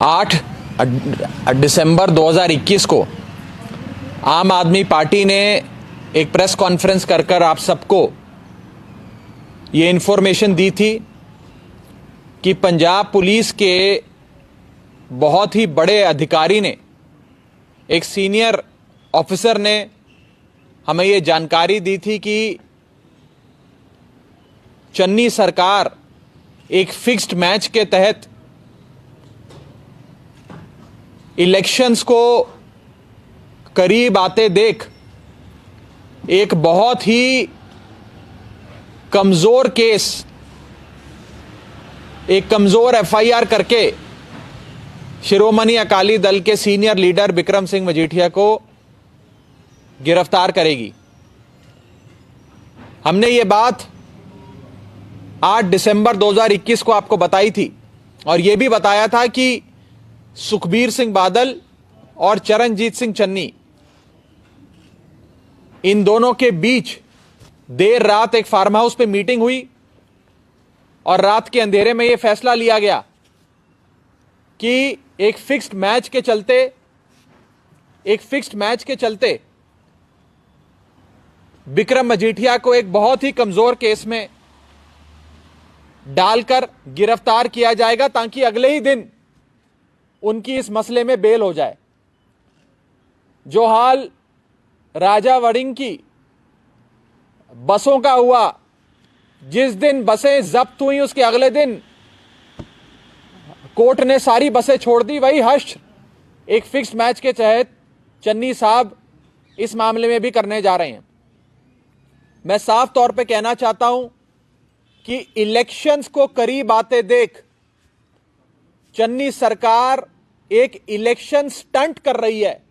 8 दिसंबर 2021 को आम आदमी पार्टी ने एक प्रेस कॉन्फ्रेंस कर आप सबको ये इन्फॉर्मेशन दी थी कि पंजाब पुलिस के बहुत ही बड़े अधिकारी ने, एक सीनियर ऑफिसर ने हमें ये जानकारी दी थी कि चन्नी सरकार एक फिक्स्ड मैच के तहत इलेक्शंस को करीब आते देख एक बहुत ही कमजोर केस, एक कमजोर एफआईआर करके शिरोमणि अकाली दल के सीनियर लीडर बिक्रम सिंह मजीठिया को गिरफ्तार करेगी। हमने ये बात 8 दिसंबर 2021 को आपको बताई थी और यह भी बताया था कि सुखबीर सिंह बादल और चरणजीत सिंह चन्नी, इन दोनों के बीच देर रात एक फार्म हाउस पे मीटिंग हुई और रात के अंधेरे में यह फैसला लिया गया कि एक फिक्स्ड मैच के चलते बिक्रम मजीठिया को एक बहुत ही कमजोर केस में डालकर गिरफ्तार किया जाएगा ताकि अगले ही दिन उनकी इस मसले में बेल हो जाए। जो हाल राजा वड़िंग की बसों का हुआ, जिस दिन बसें जब्त हुई उसके अगले दिन कोर्ट ने सारी बसें छोड़ दी, वही हश्र एक फिक्स्ड मैच के तहत चन्नी साहब इस मामले में भी करने जा रहे हैं। मैं साफ तौर पे कहना चाहता हूं कि इलेक्शंस को करीब आते देख चन्नी सरकार एक इलेक्शन स्टंट कर रही है,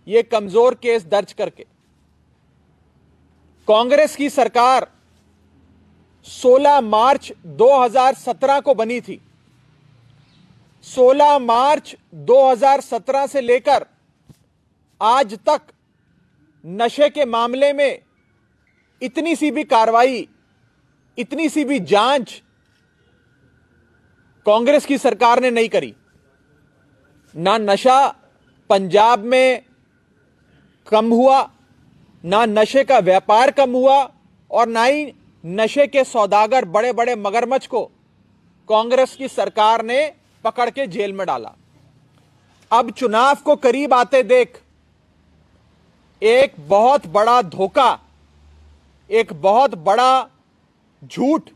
यह कमजोर केस दर्ज करके। कांग्रेस की सरकार 16 मार्च 2017 को बनी थी। 16 मार्च 2017 से लेकर आज तक नशे के मामले में इतनी सी भी कार्रवाई, इतनी सी भी जांच कांग्रेस की सरकार ने नहीं करी। ना नशा पंजाब में कम हुआ, ना नशे का व्यापार कम हुआ और ना ही नशे के सौदागर बड़े बड़े मगरमच्छ को कांग्रेस की सरकार ने पकड़ के जेल में डाला। अब चुनाव को करीब आते देख एक बहुत बड़ा धोखा, एक बहुत बड़ा झूठ,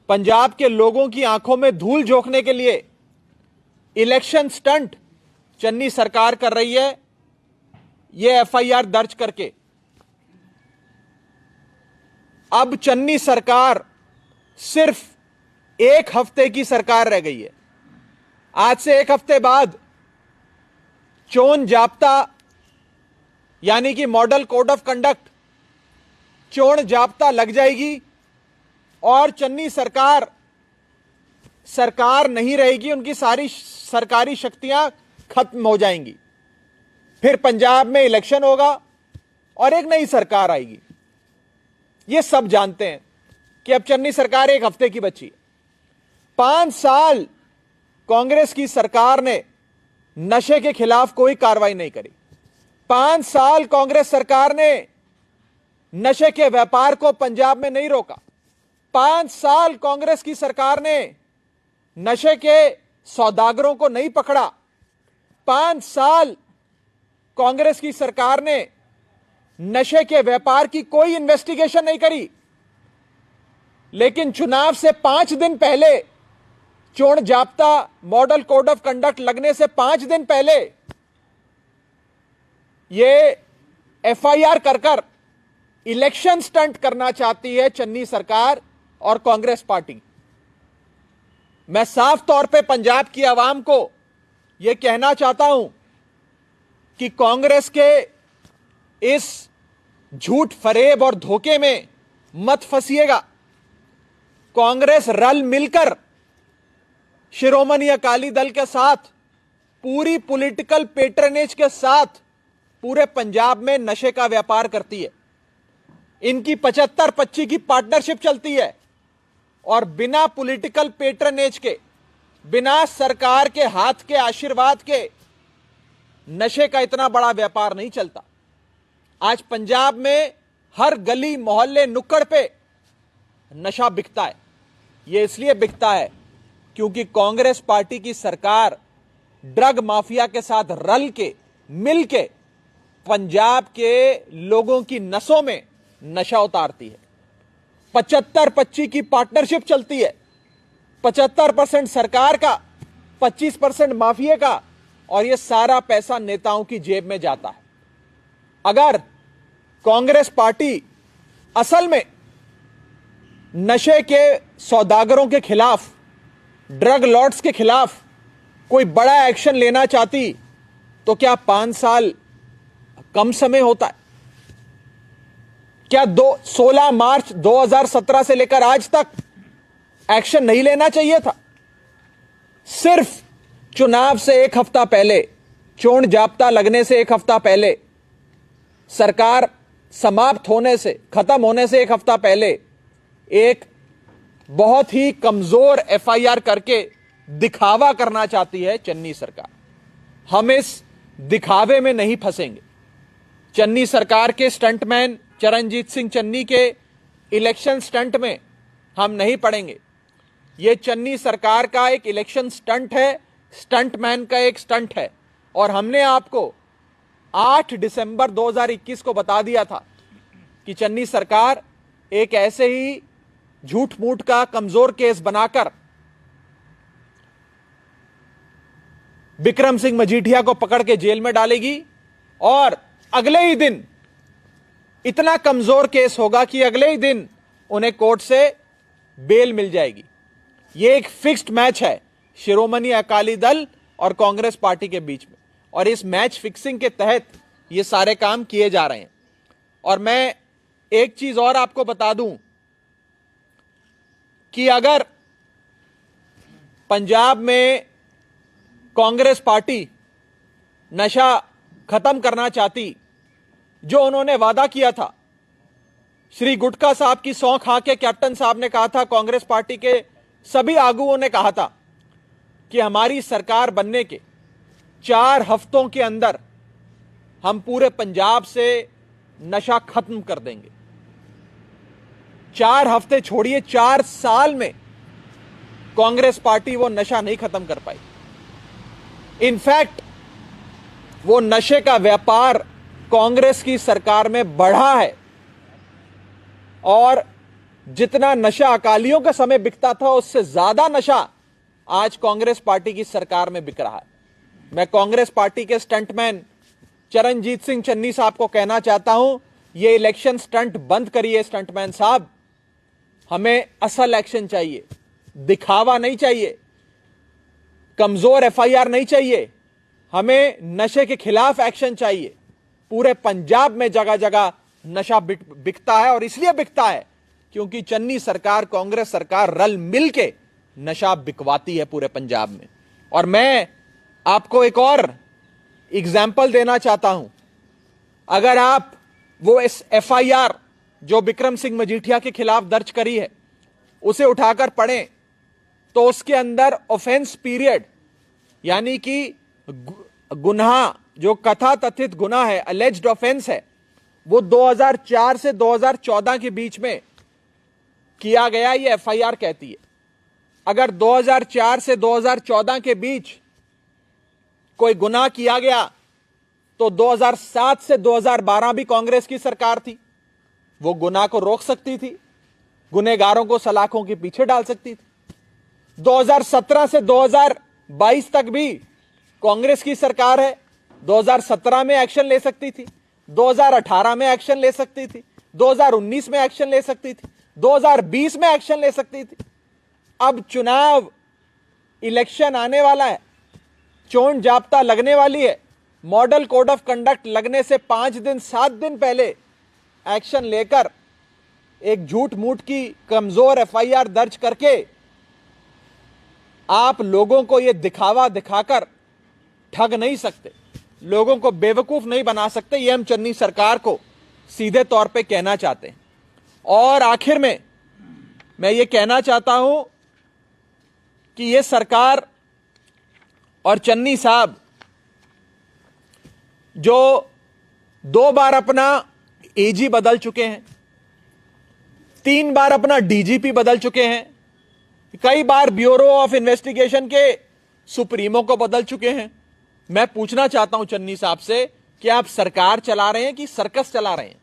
पंजाब के लोगों की आंखों में धूल झोंकने के लिए इलेक्शन स्टंट चन्नी सरकार कर रही है, यह एफआईआर दर्ज करके। अब चन्नी सरकार सिर्फ एक हफ्ते की सरकार रह गई है। आज से एक हफ्ते बाद चोन जाब्ता यानी कि मॉडल कोड ऑफ कंडक्ट, चोन जाब्ता लग जाएगी और चन्नी सरकार नहीं रहेगी, उनकी सारी सरकारी शक्तियां खत्म हो जाएंगी। फिर पंजाब में इलेक्शन होगा और एक नई सरकार आएगी। ये सब जानते हैं कि अब चन्नी सरकार एक हफ्ते की बची। 5 साल कांग्रेस की सरकार ने नशे के खिलाफ कोई कार्रवाई नहीं करी। 5 साल कांग्रेस सरकार ने नशे के व्यापार को पंजाब में नहीं रोका। 5 साल कांग्रेस की सरकार ने नशे के सौदागरों को नहीं पकड़ा। 5 साल कांग्रेस की सरकार ने नशे के व्यापार की कोई इन्वेस्टिगेशन नहीं करी। लेकिन चुनाव से 5 दिन पहले, चोन जाब्ता मॉडल कोड ऑफ कंडक्ट लगने से 5 दिन पहले यह एफआईआर कर इलेक्शन स्टंट करना चाहती है चन्नी सरकार और कांग्रेस पार्टी। मैं साफ तौर पे पंजाब की आवाम को यह कहना चाहता हूं कि कांग्रेस के इस झूठ, फरेब और धोखे में मत फंसिएगा। कांग्रेस रल मिलकर शिरोमणि अकाली दल के साथ, पूरी पॉलिटिकल पेट्रनेज के साथ पूरे पंजाब में नशे का व्यापार करती है। इनकी 75-25 की पार्टनरशिप चलती है और बिना पॉलिटिकल पेट्रनेज के बिना सरकार के हाथ के आशीर्वाद के नशे का इतना बड़ा व्यापार नहीं चलता। आज पंजाब में हर गली मोहल्ले नुक्कड़ पे नशा बिकता है। यह इसलिए बिकता है क्योंकि कांग्रेस पार्टी की सरकार ड्रग माफिया के साथ रल के मिल के पंजाब के लोगों की नसों में नशा उतारती है। 75-25 की पार्टनरशिप चलती है। 75% सरकार का, 25% माफिया का, और यह सारा पैसा नेताओं की जेब में जाता है। अगर कांग्रेस पार्टी असल में नशे के सौदागरों के खिलाफ, ड्रग लॉर्ड्स के खिलाफ कोई बड़ा एक्शन लेना चाहती तो क्या 5 साल कम समय होता है? क्या 16 मार्च 2017 से लेकर आज तक एक्शन नहीं लेना चाहिए था? सिर्फ चुनाव से एक हफ्ता पहले, चोण जाब्ता लगने से एक हफ्ता पहले, सरकार समाप्त होने से, खत्म होने से एक हफ्ता पहले एक बहुत ही कमजोर एफआईआर करके दिखावा करना चाहती है चन्नी सरकार। हम इस दिखावे में नहीं फंसेंगे। चन्नी सरकार के स्टंटमैन चरणजीत सिंह चन्नी के इलेक्शन स्टंट में हम नहीं पड़ेंगे। यह चन्नी सरकार का एक इलेक्शन स्टंट है, स्टंटमैन का एक स्टंट है। और हमने आपको 8 दिसंबर 2021 को बता दिया था कि चन्नी सरकार एक ऐसे ही झूठ मूठ का कमजोर केस बनाकर बिक्रम सिंह मजीठिया को पकड़ के जेल में डालेगी और अगले ही दिन इतना कमजोर केस होगा कि अगले ही दिन उन्हें कोर्ट से बेल मिल जाएगी। यह एक फिक्स्ड मैच है शिरोमणि अकाली दल और कांग्रेस पार्टी के बीच में, और इस मैच फिक्सिंग के तहत ये सारे काम किए जा रहे हैं। और मैं एक चीज और आपको बता दूं कि अगर पंजाब में कांग्रेस पार्टी नशा खत्म करना चाहती, जो उन्होंने वादा किया था, श्री गुटका साहब की सौं खा के कैप्टन साहब ने कहा था, कांग्रेस पार्टी के सभी आगुओं ने कहा था कि हमारी सरकार बनने के 4 हफ्तों के अंदर हम पूरे पंजाब से नशा खत्म कर देंगे। 4 हफ्ते छोड़िए, 4 साल में कांग्रेस पार्टी वो नशा नहीं खत्म कर पाई। इनफैक्ट वो नशे का व्यापार कांग्रेस की सरकार में बढ़ा है, और जितना नशा अकालियों के समय बिकता था उससे ज्यादा नशा आज कांग्रेस पार्टी की सरकार में बिक रहा है। मैं कांग्रेस पार्टी के स्टंटमैन चरणजीत सिंह चन्नी साहब को कहना चाहता हूं, यह इलेक्शन स्टंट बंद करिए स्टंटमैन साहब। हमें असल एक्शन चाहिए, दिखावा नहीं चाहिए, कमजोर एफआईआर नहीं चाहिए। हमें नशे के खिलाफ एक्शन चाहिए। पूरे पंजाब में जगह जगह नशा बिकता है, और इसलिए बिकता है क्योंकि चन्नी सरकार, कांग्रेस सरकार रल मिल के नशा बिकवाती है पूरे पंजाब में। और मैं आपको एक और एग्जाम्पल देना चाहता हूं। अगर आप वो इस एफआईआर जो बिक्रम सिंह मजीठिया के खिलाफ दर्ज करी है उसे उठाकर पढ़ें तो उसके अंदर ऑफेंस पीरियड, यानी कि गुनाह, जो कथा तथित गुनाह है, अलेज्ड ऑफेंस है, वो 2004 से 2014 के बीच में किया गया, ये एफआईआर कहती है। अगर 2004 से 2014 के बीच कोई गुनाह किया गया तो 2007 से 2012 भी कांग्रेस की सरकार थी, वो गुनाह को रोक सकती थी, गुनहगारों को सलाखों के पीछे डाल सकती थी। 2017 से 2022 तक भी कांग्रेस की सरकार है, 2017 में एक्शन ले सकती थी, 2018 में एक्शन ले सकती थी, 2019 में एक्शन ले सकती थी, 2020 में एक्शन ले सकती थी। अब चुनाव, इलेक्शन आने वाला है, चोण जाब्ता लगने वाली है, मॉडल कोड ऑफ कंडक्ट लगने से 5 दिन 7 दिन पहले एक्शन लेकर एक झूठ मूठ की कमजोर एफआईआर दर्ज करके आप लोगों को यह दिखावा दिखाकर ठग नहीं सकते, लोगों को बेवकूफ नहीं बना सकते। यह हम चन्नी सरकार को सीधे तौर पे कहना चाहते हैं। और आखिर में मैं ये कहना चाहता हूं कि यह सरकार और चन्नी साहब जो 2 बार अपना एजी बदल चुके हैं, 3 बार अपना डीजीपी बदल चुके हैं, कई बार ब्यूरो ऑफ इन्वेस्टिगेशन के सुप्रीमो को बदल चुके हैं। मैं पूछना चाहता हूं चन्नी साहब से कि आप सरकार चला रहे हैं कि सर्कस चला रहे हैं?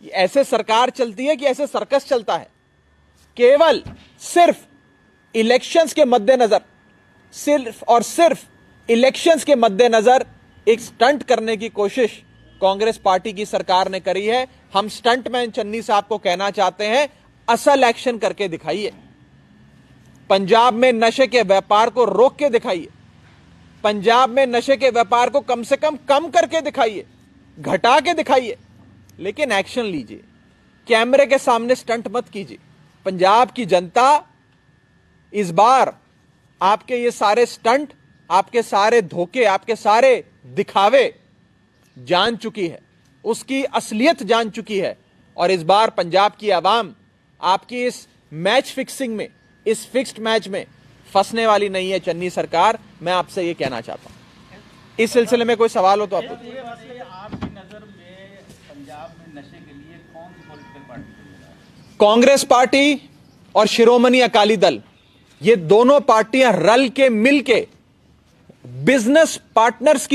ऐसे सरकार चलती है कि ऐसे सर्कस चलता है? केवल सिर्फ इलेक्शंस के मद्देनजर, सिर्फ और सिर्फ इलेक्शंस के मद्देनजर एक स्टंट करने की कोशिश कांग्रेस पार्टी की सरकार ने करी है। हम स्टंटमैन चन्नी साहब को कहना चाहते हैं, असल एक्शन करके दिखाइए। पंजाब में नशे के व्यापार को रोक के दिखाइए। पंजाब में नशे के व्यापार को कम से कम करके दिखाइए, घटा के दिखाइए, लेकिन एक्शन लीजिए। कैमरे के सामने स्टंट मत कीजिए। पंजाब की जनता इस बार आपके ये सारे स्टंट, आपके सारे धोखे, आपके सारे दिखावे जान चुकी है, उसकी असलियत जान चुकी है। और इस बार पंजाब की आवाम आपकी इस मैच फिक्सिंग में, इस फिक्स्ड मैच में फंसने वाली नहीं है। चन्नी सरकार, मैं आपसे यह कहना चाहता हूं। इस सिलसिले में कोई सवाल हो तो आप आपकी नजर में पंजाब में नशे के लिए कौन सी पॉलिटिकल पार्टी? कांग्रेस पार्टी और शिरोमणि अकाली दल, ये दोनों पार्टियां रल के मिल के बिजनेस पार्टनर्स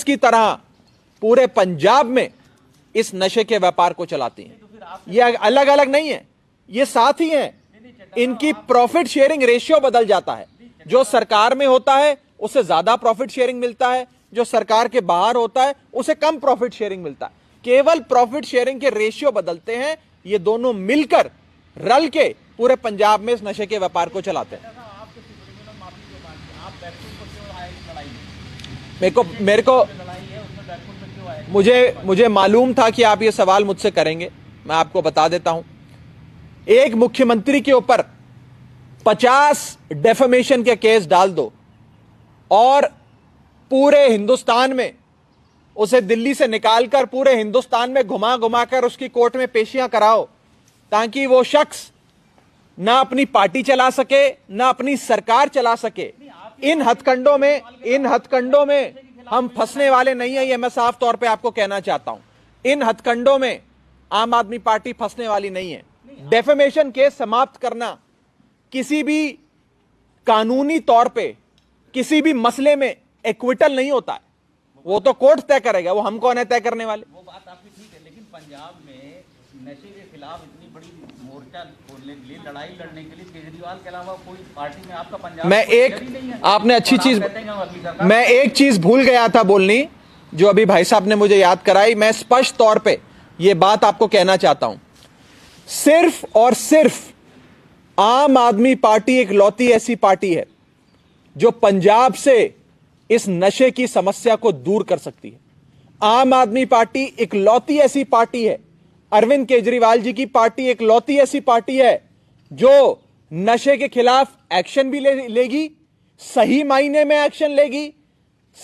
की तरह पूरे पंजाब में इस नशे के व्यापार को चलाती हैं। ये अलग अलग नहीं है, ये साथ ही हैं। इनकी प्रॉफिट शेयरिंग रेशियो बदल जाता है। जो सरकार में होता है उसे ज्यादा प्रॉफिट शेयरिंग मिलता है, जो सरकार के बाहर होता है उसे कम प्रॉफिट शेयरिंग मिलता है। केवल प्रॉफिट शेयरिंग के रेशियो बदलते हैं। ये दोनों मिलकर रल के पूरे पंजाब में इस नशे के व्यापार को चलाते हैं। मुझे मालूम था कि आप ये सवाल मुझसे करेंगे। मैं आपको बता देता हूं, एक मुख्यमंत्री के ऊपर 50 डेफेमेशन के केस डाल दो और पूरे हिंदुस्तान में उसे दिल्ली से निकालकर पूरे हिंदुस्तान में घुमा घुमाकर उसकी कोर्ट में पेशियां कराओ, ताकि वो शख्स ना अपनी पार्टी चला सके, ना अपनी सरकार चला सके। इन हथकंडों में हम फंसने वाले नहीं है। ये मैं साफ तौर पे आपको कहना चाहता हूं। इन हथकंडों में आम आदमी पार्टी फंसने वाली नहीं है। डेफेमेशन केस समाप्त करना किसी भी कानूनी तौर पे किसी भी मसले में एक्विटल नहीं होता है। वो तो कोर्ट तय करेगा, वो हम कौन है तय करने वाले। वो बात आपकी ठीक है, लेकिन पंजाब में नशे के खिलाफ इतनी बड़ी मोर्चा खोलने के लिए, लड़ाई लड़ने के लिए केजरीवाल के अलावा कोई पार्टी में आपका पंजाब मैं एक चीज भूल गया था बोलनी, जो अभी भाई साहब ने मुझे याद कराई। मैं स्पष्ट तौर पे ये बात आपको कहना चाहता हूं। सिर्फ और सिर्फ आम आदमी पार्टी एक लौती ऐसी पार्टी है जो पंजाब से इस नशे की समस्या को दूर कर सकती है। आम आदमी पार्टी एक लौती ऐसी पार्टी है, अरविंद केजरीवाल जी की पार्टी एक लौती ऐसी पार्टी है जो नशे के खिलाफ एक्शन भी लेगी, सही मायने में एक्शन लेगी,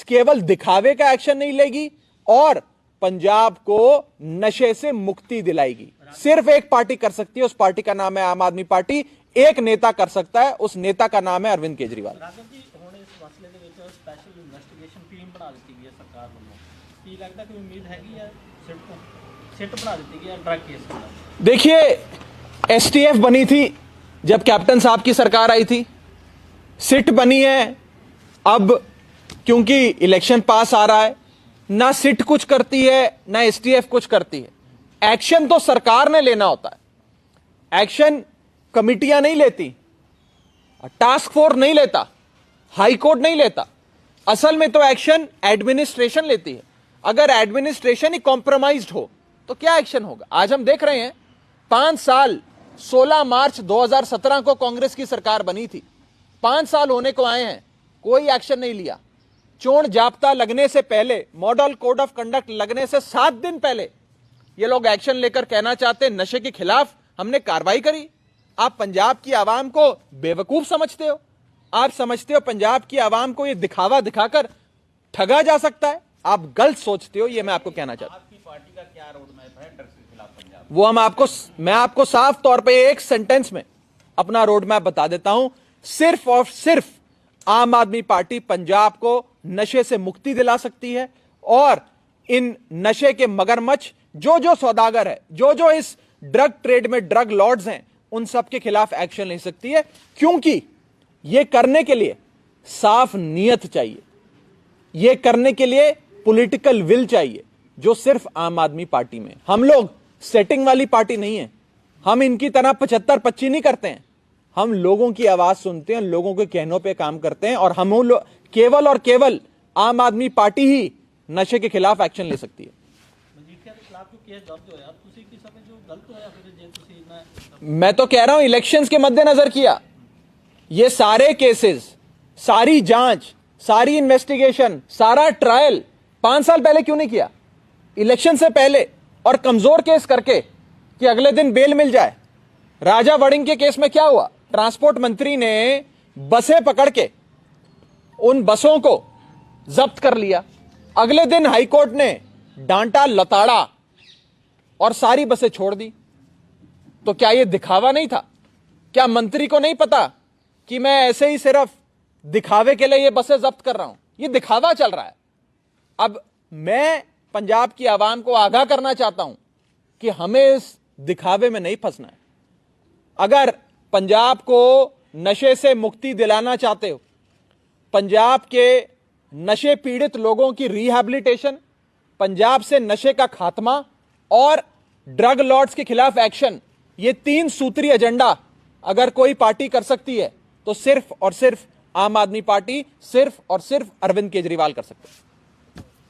केवल दिखावे का एक्शन नहीं लेगी, और पंजाब को नशे से मुक्ति दिलाएगी। सिर्फ एक पार्टी कर सकती है, उस पार्टी का नाम है आम आदमी पार्टी। एक नेता कर सकता है, उस नेता का नाम है अरविंद केजरीवाल। देखिए, एसटीएफ बनी थी जब कैप्टन साहब की सरकार आई थी, सिट बनी है अब क्योंकि इलेक्शन पास आ रहा है। ना सिट कुछ करती है ना एसटीएफ कुछ करती है। एक्शन तो सरकार ने लेना होता है, एक्शन कमिटियां नहीं लेती, टास्क फोर्स नहीं लेता, हाई कोर्ट नहीं लेता। असल में तो एक्शन एडमिनिस्ट्रेशन लेती है। अगर एडमिनिस्ट्रेशन ही कॉम्प्रोमाइज्ड हो तो क्या एक्शन होगा? आज हम देख रहे हैं 5 साल, 16 मार्च 2017 को कांग्रेस की सरकार बनी थी, 5 साल होने को आए हैं, कोई एक्शन नहीं लिया। चोण जाप्ता लगने से पहले, मॉडल कोड ऑफ कंडक्ट लगने से 7 दिन पहले ये लोग एक्शन लेकर कहना चाहते हैं नशे के खिलाफ हमने कार्रवाई करी। आप पंजाब की आवाम को बेवकूफ समझते हो। आप समझते हो पंजाब की आवाम को ये दिखावा दिखाकर ठगा जा सकता है। आप गलत सोचते हो, ये मैं आपको कहना चाहता हूं। आपकी पार्टी का क्या रोड मैप है ड्रग्स के खिलाफ पंजाब? वो मैं आपको साफ तौर पे एक सेंटेंस में अपना रोड मैप बता देता हूं। सिर्फ और सिर्फ आम आदमी पार्टी पंजाब को नशे से मुक्ति दिला सकती है और इन नशे के मगरमच्छ जो जो सौदागर है, जो जो इस ड्रग ट्रेड में ड्रग लॉर्ड्स हैं, उन सब के खिलाफ एक्शन ले सकती है। क्योंकि यह करने के लिए साफ नीयत चाहिए, यह करने के लिए पॉलिटिकल विल चाहिए, जो सिर्फ आम आदमी पार्टी में। हम लोग सेटिंग वाली पार्टी नहीं है, हम इनकी तरह 75-25 नहीं करते हैं। हम लोगों की आवाज सुनते हैं, लोगों के कहनों पे काम करते हैं और हम केवल और केवल आम आदमी पार्टी ही नशे के खिलाफ एक्शन ले सकती है। मैं तो कह रहा हूं इलेक्शंस के मद्देनजर किया। ये सारे केसेस, सारी जांच, सारी इन्वेस्टिगेशन, सारा ट्रायल 5 साल पहले क्यों नहीं किया? इलेक्शन से पहले, और कमजोर केस करके कि अगले दिन बेल मिल जाए। राजा वड़िंग के केस में क्या हुआ? ट्रांसपोर्ट मंत्री ने बसें पकड़ के उन बसों को जब्त कर लिया। अगले दिन हाईकोर्ट ने डांटा, लताड़ा और सारी बसें छोड़ दी। तो क्या यह दिखावा नहीं था? क्या मंत्री को नहीं पता कि मैं ऐसे ही सिर्फ दिखावे के लिए ये बसें जब्त कर रहा हूं? ये दिखावा चल रहा है। अब मैं पंजाब की आवाम को आगाह करना चाहता हूं कि हमें इस दिखावे में नहीं फंसना है। अगर पंजाब को नशे से मुक्ति दिलाना चाहते हो, पंजाब के नशे पीड़ित लोगों की रिहैबिलिटेशन, पंजाब से नशे का खात्मा और ड्रग लॉर्ड्स के खिलाफ एक्शन, ये 3 सूत्री एजेंडा अगर कोई पार्टी कर सकती है तो सिर्फ और सिर्फ आम आदमी पार्टी, सिर्फ और सिर्फ अरविंद केजरीवाल कर सकते हैं।